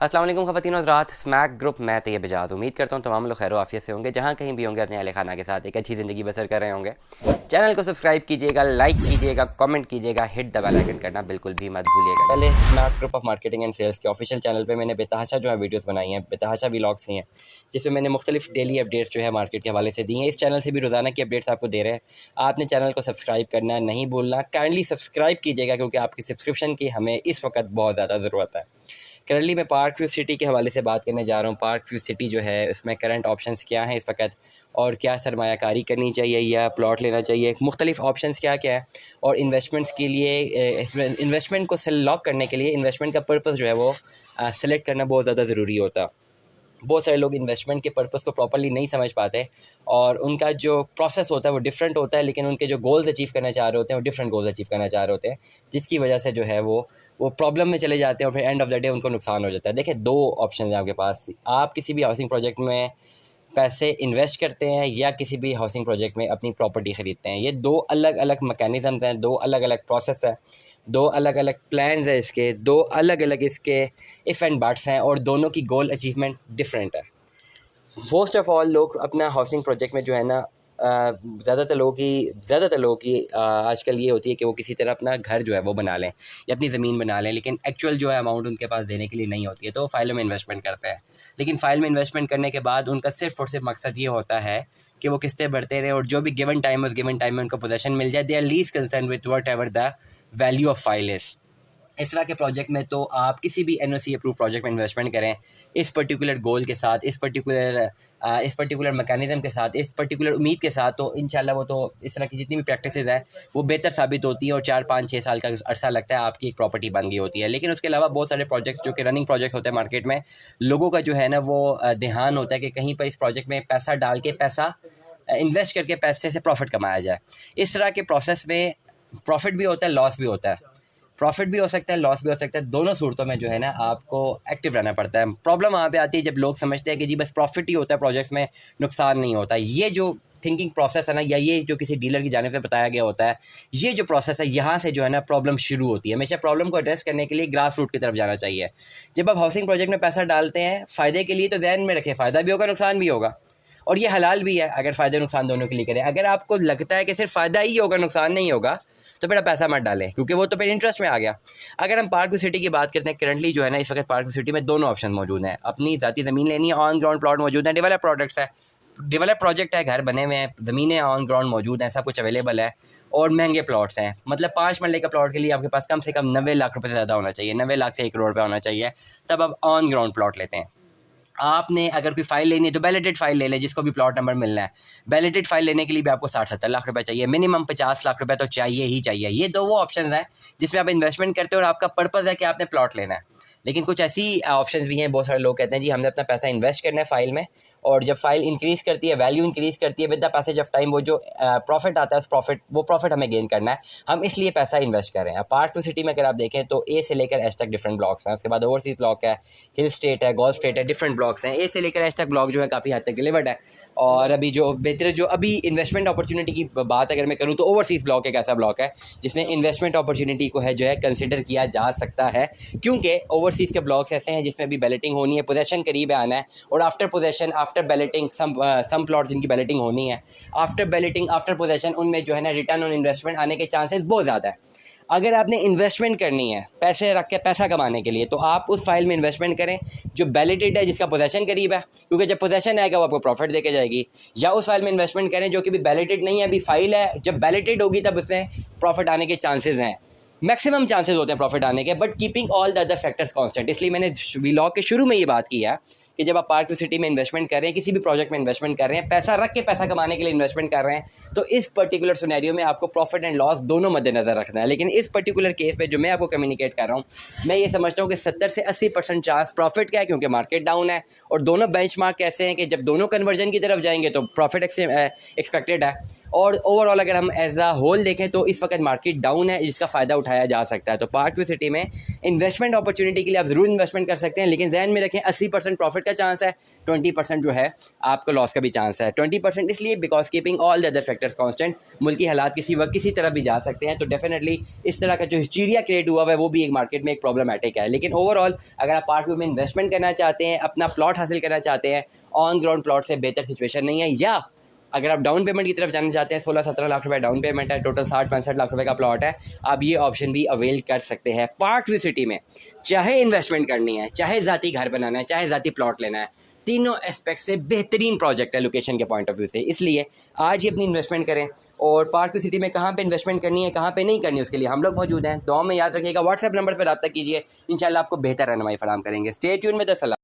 अस्सलाम वालेकुम ख़वातीन और हज़रात, स्मैक ग्रुप मैं तैयब इजाज़ उम्मीद करता हूँ तमाम लोग खैर आफियत से होंगे, जहाँ कहीं भी होंगे अपने अहले खाना के साथ एक अच्छी ज़िंदगी बसर कर रहे होंगे। चैनल को सब्सक्राइब कीजिएगा, लाइक कीजिएगा, कमेंट कीजिएगा, हिट द बेल आइकन करना बिल्कुल भी मत भूलिएगा। पहले smack group of marketing and sales के ऑफिशियल चैनल पर मैंने बेतहाशा जो है वीडियोज़ बनाई हैं, बेतहाशा व्लॉग्स ही हैं, जिसमें मैंने मुख्तलिफ डेली अपडेट्स जो है मार्केट के हवाले से दी हैं। इस चैनल से भी रोज़ाना की अपडेट्स आपको दे रहे हैं। आपने चैनल को सब्सक्राइब करना नहीं भूलना, काइंडली सब्सक्राइब कीजिएगा क्योंकि आपकी सब्सक्रिप्शन की हमें इस वक्त बहुत ज़्यादा ज़रूरत है। करंटली मैं पार्क व्यू सिटी के हवाले से बात करने जा रहा हूँ। पार्क व्यू सिटी जो है उसमें करंट ऑप्शंस क्या हैं इस वक्त, और क्या सरमायाकारी करनी चाहिए या प्लॉट लेना चाहिए, मुख्तलिफ ऑप्शंस क्या क्या है, और इन्वेस्टमेंट्स के लिए इन्वेस्टमेंट को लॉक करने के लिए इन्वेस्टमेंट का पर्पस जो है वो सेलेक्ट करना बहुत ज़्यादा ज़रूरी होता है। बहुत सारे लोग इन्वेस्टमेंट के पर्पस को प्रॉपर्ली नहीं समझ पाते और उनका जो प्रोसेस होता है वो डिफरेंट होता है, लेकिन उनके जो गोल्स अचीव करना चाह रहे होते हैं वो डिफरेंट गोल्स अचीव करना चाह रहे होते हैं, जिसकी वजह से जो है वो प्रॉब्लम में चले जाते हैं और फिर एंड ऑफ द डे उनको नुकसान हो जाता है। देखिए, दो ऑप्शन है आपके पास। आप किसी भी हाउसिंग प्रोजेक्ट में पैसे इन्वेस्ट करते हैं या किसी भी हाउसिंग प्रोजेक्ट में अपनी प्रॉपर्टी ख़रीदते हैं। ये दो अलग अलग मैकेनिज़म्स हैं, दो अलग अलग प्रोसेस है, दो अलग अलग प्लान्स हैं इसके, दो अलग अलग इसके इफ़ एंड बट्स हैं, और दोनों की गोल अचीवमेंट डिफरेंट है। मोस्ट ऑफ़ ऑल लोग अपना हाउसिंग प्रोजेक्ट में जो है ना, ज़्यादातर लोगों की आजकल ये होती है कि वो किसी तरह अपना घर जो है वो बना लें या अपनी ज़मीन बना लें, लेकिन एक्चुअल जो है अमाउंट उनके पास देने के लिए नहीं होती है, तो वो फ़ाइलों में इन्वेस्टमेंट करते हैं। लेकिन फ़ाइल में इन्वेस्टमेंट करने के बाद उनका सिर्फ़ और सिर्फ मकसद ये होता है कि वो किस्तें भरते रहें और जो भी गिवन टाइम उस गिवन टाइम में उनको पोजेसन मिल जाए। They are least concern with whatever the value of file is. इस तरह के प्रोजेक्ट में तो आप किसी भी एनओसी अप्रूव प्रोजेक्ट में इन्वेस्टमेंट करें इस पर्टिकुलर गोल के साथ, इस पर्टिकुलर मैकेनिज़्म के साथ, इस पर्टिकुलर उम्मीद के साथ, तो इंशाल्लाह वो तो इस तरह की जितनी भी प्रैक्टिसेस हैं वो बेहतर साबित होती हैं और 4 5 6 साल का अरसा लगता है आपकी एक प्रॉपर्टी बन गई होती है। लेकिन उसके अलावा बहुत सारे प्रोजेक्ट्स जो कि रनिंग प्रोजेक्ट्स होते हैं मार्केट में, लोगों का जो है ना वो ध्यान होता है कि कहीं पर इस प्रोजेक्ट में पैसा डाल के पैसा इन्वेस्ट करके पैसे से प्रॉफिट कमाया जाए। इस तरह के प्रोसेस में प्रॉफिट भी होता है, लॉस भी होता है। प्रॉफिट भी हो सकता है, लॉस भी हो सकता है। दोनों सूरतों में जो है ना आपको एक्टिव रहना पड़ता है। प्रॉब्लम वहाँ पे आती है जब लोग समझते हैं कि जी बस प्रॉफिट ही होता है, प्रोजेक्ट्स में नुकसान नहीं होता। ये जो थिंकिंग प्रोसेस है ना, या ये जो किसी डीलर की जानिब से बताया गया होता है, ये जो प्रोसेस है, यहाँ से जो है ना प्रॉब्लम शुरू होती है। हमेशा प्रॉब्लम को एड्रेस करने के लिए ग्रास रूट की तरफ जाना चाहिए। जब आप हाउसिंग प्रोजेक्ट में पैसा डालते हैं फ़ायदे के लिए, तो ध्यान में रखें फ़ायदा भी होगा, नुकसान भी होगा, और ये हलाल भी है अगर फ़ायदा नुकसान दोनों के लिए करें। अगर आपको लगता है कि सिर्फ फ़ायदा ही होगा, नुकसान नहीं होगा, तो बेटा पैसा मत डालें, क्योंकि वो तो फिर इंटरेस्ट में आ गया। अगर हम पार्क व्यू सिटी की बात करते हैं, करंटली जो है ना इस वक्त पार्क व्यू सिटी में दोनों ऑप्शन मौजूद हैं। अपनी ज़ाती ज़मीन लेनी है, ऑन ग्राउंड प्लॉट मौजूद है, डेवलप प्रोडक्ट्स है, डेवलप प्रोजेक्ट है, घर बने हुए हैं, ज़मीनें ऑन ग्राउंड मौजूद हैं, सब कुछ अवेलेबल है, और महंगे प्लॉट्स हैं। मतलब 5 मरले का प्लॉट के लिए आपके पास कम से कम 90 लाख रुपये से ज़्यादा होना चाहिए, 90 लाख से 1 करोड़ रुपये होना चाहिए, तब आप ऑन ग्राउंड प्लॉट लेते हैं। आपने अगर कोई फ़ाइल लेनी है तो बैलेटेड फ़ाइल ले लें, जिसको भी प्लॉट नंबर मिलना है। बैलेटेड फ़ाइल लेने के लिए भी आपको 60-70 लाख रुपए चाहिए, मिनिमम 50 लाख रुपए तो चाहिए ही चाहिए। ये दो वो ऑप्शन हैं जिसमें आप इन्वेस्टमेंट करते हो और आपका पर्पज़ है कि आपने प्लॉट लेना है। लेकिन कुछ ऐसी ऑप्शंस भी हैं, बहुत सारे लोग कहते हैं जी हमने अपना पैसा इन्वेस्ट करना है फ़ाइल में, और जब फ़ाइल इंक्रीज़ करती है, वैल्यू इंक्रीज़ करती है, with the passage of time वो जो प्रॉफिट आता है वो प्रॉफिट हमें गेन करना है, हम इसलिए पैसा इन्वेस्ट कर रहे हैं। पार्क व्यू सिटी में अगर आप देखें तो ए से लेकर एच तक डिफरेंट ब्लॉक्स हैं, उसके बाद ओवरसीज ब्लॉक है, हिल स्टेट है, गोल्फ स्टेट है, डिफरेंट ब्लॉक्स हैं। ए से लेकर एच तक ब्लॉक जो है काफ़ी हद तक डिलीवर्ड है। और अभी जो बेहतर जो अभी इन्वेस्टमेंट अपॉर्चुनिटी की बात अगर मैं करूँ तो ओवरसीज़ ब्लॉक एक ऐसा ब्लॉक है जिसमें इन्वेस्टमेंट अपॉर्चुनिटी को है जो है कंसिडर किया जा सकता है, क्योंकि ओवरसीज़ के ब्लॉक्स ऐसे हैं जिसमें भी बैलेटिंग होनी है, पोजेसन करीब आना है, और आफ्टर पोजेसन, आफ्टर बैलेटिंग सम प्लॉट जिनकी बैलेटिंग होनी है, आफ्टर बैलेटिंग, आफ्टर पोजेसन, उनमें जो है ना रिटर्न ऑन इन्वेस्टमेंट आने के चांसेस बहुत ज़्यादा है। अगर आपने इन्वेस्टमेंट करनी है पैसे रख के पैसा कमाने के लिए, तो आप उस फाइल में इन्वेस्टमेंट करें जो बैलेटेड है, जिसका पोजेसन करीब है, क्योंकि जब पोजेसन आएगा वो आपको प्रॉफिट देके जाएगी। या उस फाइल में इन्वेस्टमेंट करें जो कि भी बैलेटेड नहीं है, अभी फाइल है, जब बैलेटेड होगी तब उसमें प्रॉफिट आने के चांसेस हैं, मैक्सिमम चांसेस होते हैं प्रॉफिट आने के, but keeping all the other factors constant. इसलिए मैंने व्लॉग के शुरू में ये बात की है कि जब आप पार्क व्यू सिटी में इन्वेस्टमेंट कर रहे हैं, किसी भी प्रोजेक्ट में इन्वेस्टमेंट कर रहे हैं, पैसा रख के पैसा कमाने के लिए इन्वेस्टमेंट कर रहे हैं, तो इस पर्टिकुलर सिनेरियो में आपको प्रॉफिट एंड लॉस दोनों मद्देनजर रखना है। लेकिन इस पर्टिकुलर केस में जो मैं आपको कम्युनिकेट कर रहा हूँ, मैं ये समझता हूँ कि 70 से 80% चांस प्रॉफिट का है, क्योंकि मार्केट डाउन है, और दोनों बेंचमार्क कैसे हैं कि जब दोनों कन्वर्जन की तरफ जाएंगे तो प्रॉफिट एक्सपेक्टेड है, और ओवरऑल अगर हम एज अ होल देखें तो इस वक्त मार्केट डाउन है, जिसका फ़ायदा उठाया जा सकता है। तो पार्क व्यू सिटी में इन्वेस्टमेंट अपॉर्चुनिटी के लिए आप ज़रूर इन्वेस्टमेंट कर सकते हैं, लेकिन जहन में रखें 80% प्रॉफिट का चांस है, 20% जो है आपको लॉस का भी चांस है। 20% इसलिए because keeping all the other factors constant, मुल्की हालात किसी वक्त किसी तरह भी जा सकते हैं। तो डेफिनेटली इस तरह का जो हिस्टीरिया क्रिएट हुआ है वो भी एक मार्केट में एक प्रॉब्लमेटिक है। लेकिन ओवरऑल अगर आप पार्क व्यू में इन्वेस्टमेंट करना चाहते हैं, अपना प्लॉट हासिल करना चाहते हैं, ऑन ग्राउंड प्लॉट से बेहतर सिचुएशन नहीं है। या अगर आप डाउन पेमेंट की तरफ जाना चाहते हैं, 16-17 लाख रुपए डाउन पेमेंट है, टोटल 60-65 लाख रुपए का प्लॉट है, आप ये ऑप्शन भी अवेल कर सकते हैं। पार्क व्यू सिटी में चाहे इन्वेस्टमेंट करनी है, चाहे ज़ाती घर बनाना है, चाहे ज़ाती प्लॉट लेना है, तीनों एस्पेक्ट से बेहतरीन प्रोजेक्ट है लोकेशन के पॉइंट ऑफ व्यू से। इसलिए आज ही अपनी इन्वेस्टमेंट करें। और पार्क व्यू सिटी में कहाँ पे इन्वेस्टमेंट करनी है, कहाँ पे नहीं करनी है, उसके लिए हम लोग मौजूद हैं। दुआ में याद रखिएगा, व्हाट्सएप नंबर पर रब्ता कीजिए, इंशाल्लाह आपको बेहतर रहनुमाई फराहम करेंगे। स्टे ट्यून में द सलाम।